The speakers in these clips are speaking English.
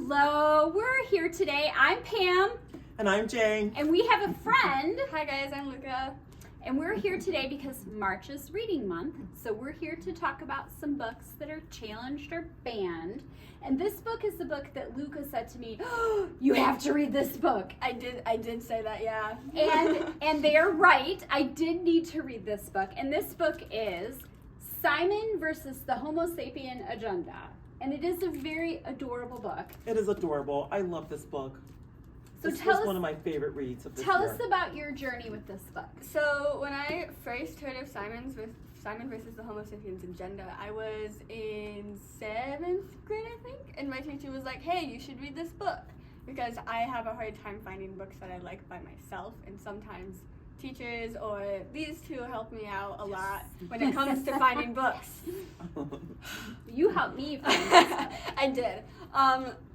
Hello, we're here today. I'm Pam. And I'm Jane. And we have a friend. Hi guys, I'm Luka. And we're here today because March is reading month. So we're here to talk about some books that are challenged or banned. And this book is the book that Luka said to me, oh, you have to read this book. I did say that, yeah. And they're right. I did need to read this book. And this book is Simon versus the Homo Sapiens Agenda. And it is a very adorable book. It is adorable. I love this book. So this was one of my favorite reads of this Tell year. us about your journey with this book. So when I first heard of Simon versus the Homo Sapiens Agenda, I was in 7th grade, I think, and my teacher was like, hey, you should read this book, because I have a hard time finding books that I like by myself, and sometimes teachers or these two help me out a lot when it comes to finding books. You helped me find this book. I did.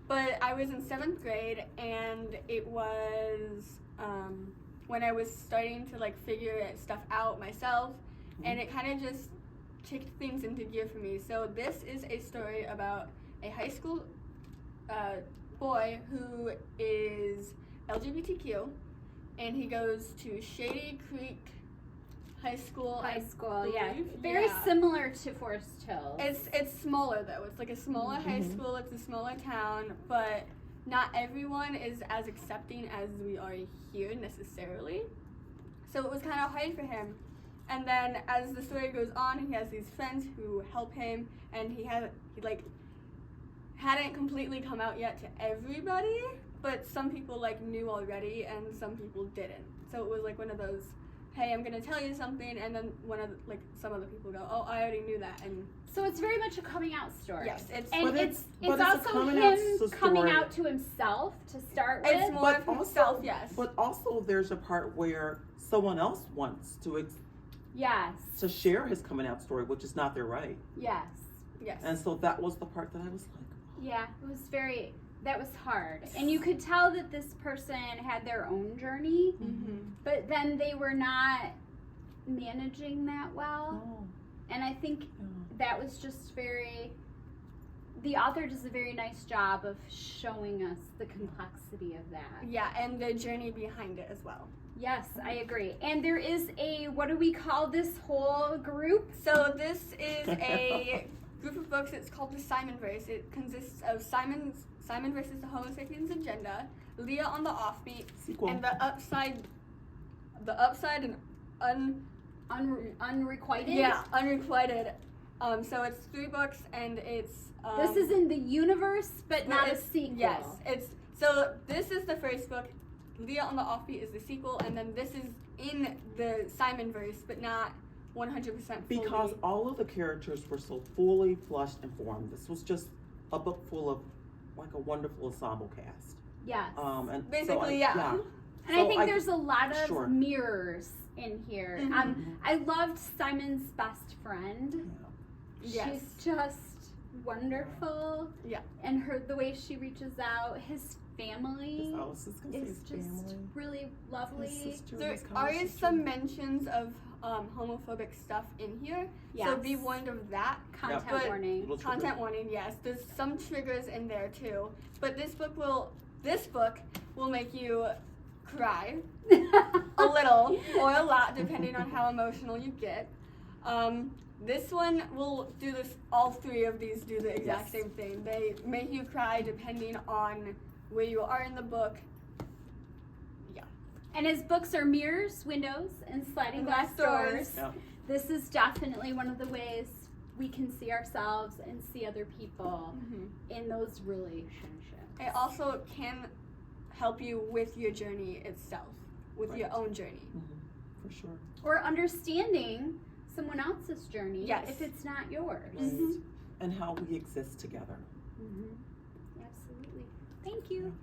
But I was in 7th grade, and it was when I was starting to like figure stuff out myself, and it kind of just kicked things into gear for me. So this is a story about a high school boy who is LGBTQ, and he goes to Shady Creek High School. Yeah. Very similar to Forest Hills. It's smaller though. It's like a smaller high school. It's a smaller town, but not everyone is as accepting as we are here necessarily. So it was kind of hard for him. And then as the story goes on, he has these friends who help him, and he hadn't completely come out yet to everybody, but some people like knew already and some people didn't. So it was like one of those, hey, I'm gonna tell you something, and then some other people go, oh, I already knew that. And so it's very much a coming out story. yes, it's also him coming out to himself to start with. It's more of himself, yes. But also there's a part where someone else wants to Yes. to share his coming out story, which is not their right. Yes. Yes. And so that was the part that I was like, Yeah, that was hard. And you could tell that this person had their own journey, but then they were not managing that well. oh. And I think that was just the author does a very nice job of showing us the complexity of that. Yeah, and the journey behind it as well. Yes, I agree. And there is what do we call this whole group? So this is a group of books. It's called the Simonverse. It consists of Simon versus the Homo Sapiens Agenda, Leah on the Offbeat, Sequel. and the Upside and Unrequited? Yeah, Unrequited. So it's 3 books, and it's this is in the universe, but not a sequel. Yes, so this is the first book. Leah on the Offbeat is the sequel, and then this is in the Simonverse, but not 100% fully. Because all of the characters were so fully flushed and formed. This was just a book full of like a wonderful ensemble cast. Yes. And basically, so yeah. And I think there's a lot of mirrors in here. Mm-hmm. I loved Simon's best friend. Yes. She's just wonderful. Yeah. And the way she reaches out, his family is just really lovely. There are some mentions of homophobic stuff in here, so be warned of that. Content warning. Content warning, yes. There's some triggers in there too, but this book will make you cry a little or a lot, depending on how emotional you get. This one will do this. All 3 of these do the exact same thing. They make you cry depending on where you are in the book. Yeah. And his books are mirrors, windows, and sliding glass doors. Yeah. This is definitely one of the ways we can see ourselves and see other people in those relationships. It also can help you with your journey itself, with your own journey. For sure. Or understanding someone else's journey if it's not yours. Right. And how we exist together. Absolutely. Thank you.